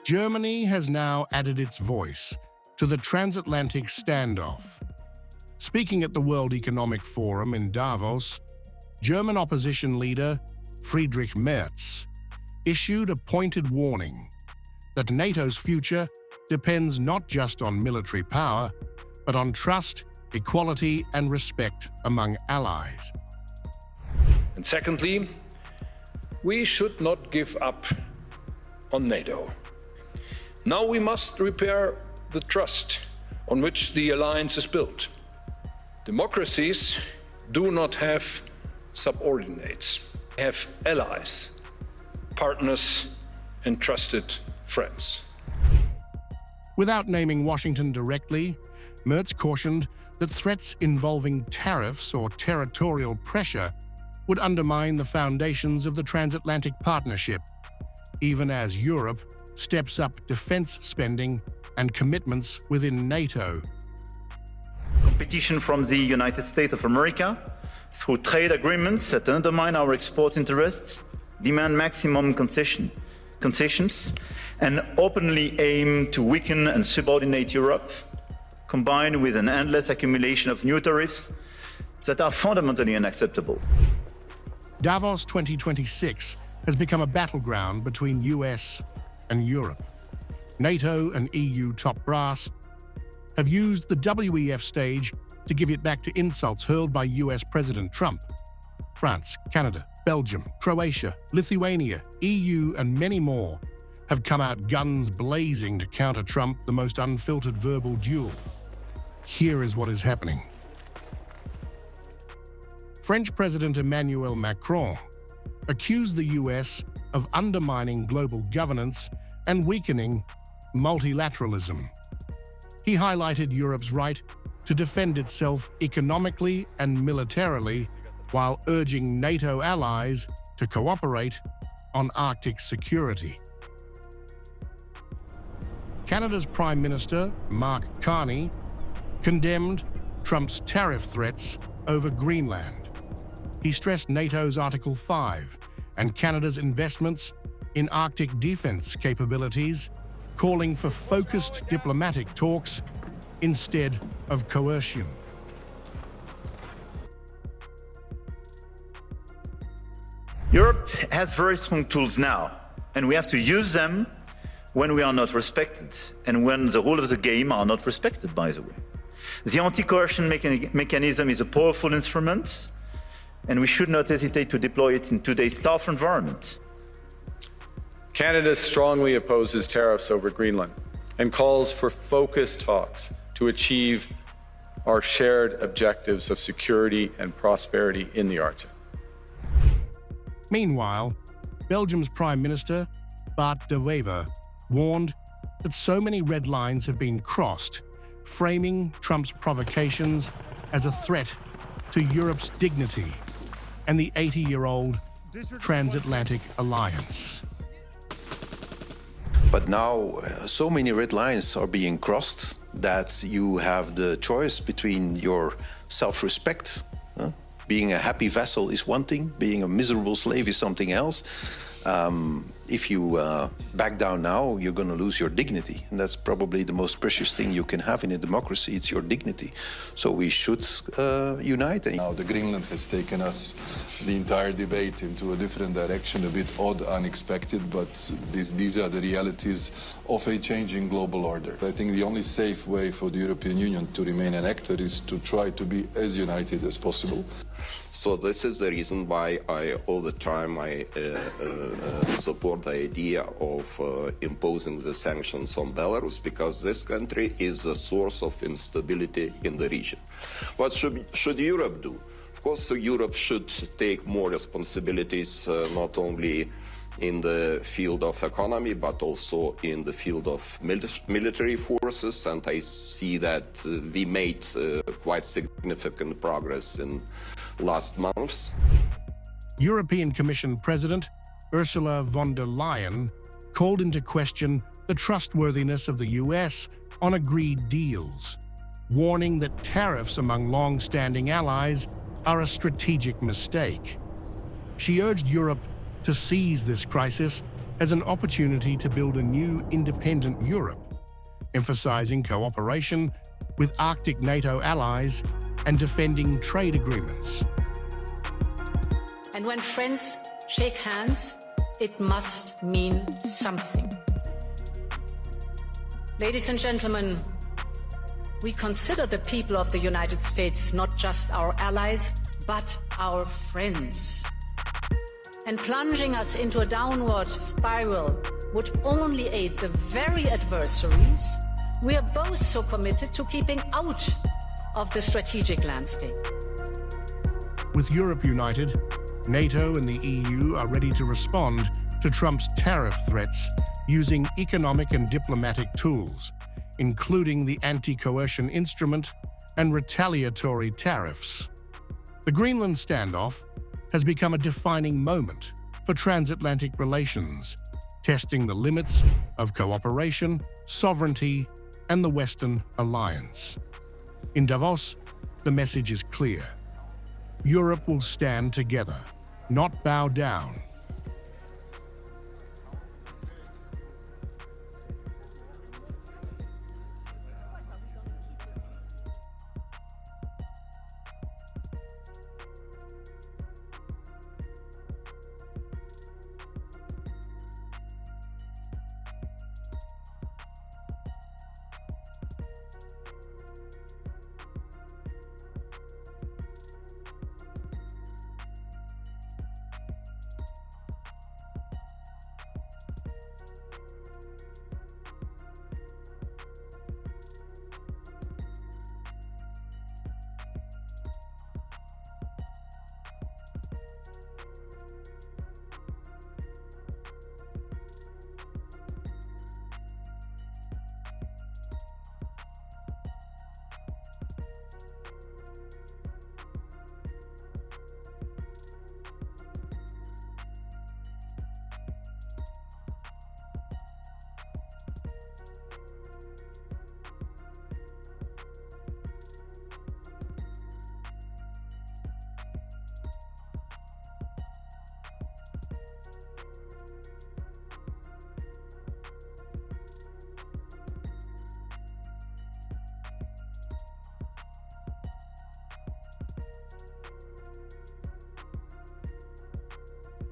Germany has now added its voice to the transatlantic standoff. Speaking at the World Economic Forum in Davos, German opposition leader Friedrich Merz issued a pointed warning that NATO's future depends not just on military power, but on trust, equality, and respect among allies. And secondly, we should not give up on NATO. Now we must repair the trust on which the alliance is built. Democracies do not have subordinates. They have allies, partners, and trusted friends. Without naming Washington directly, Merz cautioned that threats involving tariffs or territorial pressure would undermine the foundations of the transatlantic partnership, even as Europe steps up defense spending and commitments within NATO. Competition from the United States of America through trade agreements that undermine our export interests, demand maximum concessions, and openly aim to weaken and subordinate Europe, combined with an endless accumulation of new tariffs that are fundamentally unacceptable. Davos 2026 has become a battleground between US and Europe. NATO and EU top brass have used the WEF stage to give it back to insults hurled by US President Trump. France, Canada, Belgium, Croatia, Lithuania, EU, and many more have come out guns blazing to counter Trump, the most unfiltered verbal duel. Here is what is happening. French President Emmanuel Macron accused the US of undermining global governance and weakening multilateralism. He highlighted Europe's right to defend itself economically and militarily, while urging NATO allies to cooperate on Arctic security. Canada's Prime Minister, Mark Carney, condemned Trump's tariff threats over Greenland. He stressed NATO's Article 5 and Canada's investments in Arctic defense capabilities, calling for focused diplomatic talks instead of coercion. Europe has very strong tools now, and we have to use them when we are not respected and when the rules of the game are not respected, by the way. The anti-coercion mechanism is a powerful instrument, and we should not hesitate to deploy it in today's tough environment. Canada strongly opposes tariffs over Greenland and calls for focused talks to achieve our shared objectives of security and prosperity in the Arctic. Meanwhile, Belgium's Prime Minister, Bart de Wever, warned that so many red lines have been crossed, framing Trump's provocations as a threat to Europe's dignity and the 80-year-old transatlantic alliance. But now so many red lines are being crossed that you have the choice between your self-respect. Being a happy vassal is one thing, being a miserable slave is something else. If you back down now, you're going to lose your dignity. And that's probably the most precious thing you can have in a democracy. It's your dignity. So we should unite. Now the Greenland has taken us, the entire debate, into a different direction, a bit odd, unexpected, but these are the realities of a changing global order. I think the only safe way for the European Union to remain an actor is to try to be as united as possible. So this is the reason why all the time I support the idea of imposing the sanctions on Belarus, because this country is a source of instability in the region. What should Europe do? Of course, Europe should take more responsibilities, not only in the field of economy, but also in the field of military forces. And I see that we made quite significant progress in last months. European Commission President Ursula von der Leyen called into question the trustworthiness of the US on agreed deals, warning that tariffs among long-standing allies are a strategic mistake. She urged Europe to seize this crisis as an opportunity to build a new independent Europe, emphasizing cooperation with Arctic NATO allies and defending trade agreements. And when friends shake hands, it must mean something. Ladies and gentlemen, we consider the people of the United States not just our allies, but our friends. And plunging us into a downward spiral would only aid the very adversaries we are both so committed to keeping out of the strategic landscape. With Europe united, NATO and the EU are ready to respond to Trump's tariff threats using economic and diplomatic tools, including the anti-coercion instrument and retaliatory tariffs. The Greenland standoff has become a defining moment for transatlantic relations, testing the limits of cooperation, sovereignty, and the Western alliance. In Davos, the message is clear. Europe will stand together, not bow down.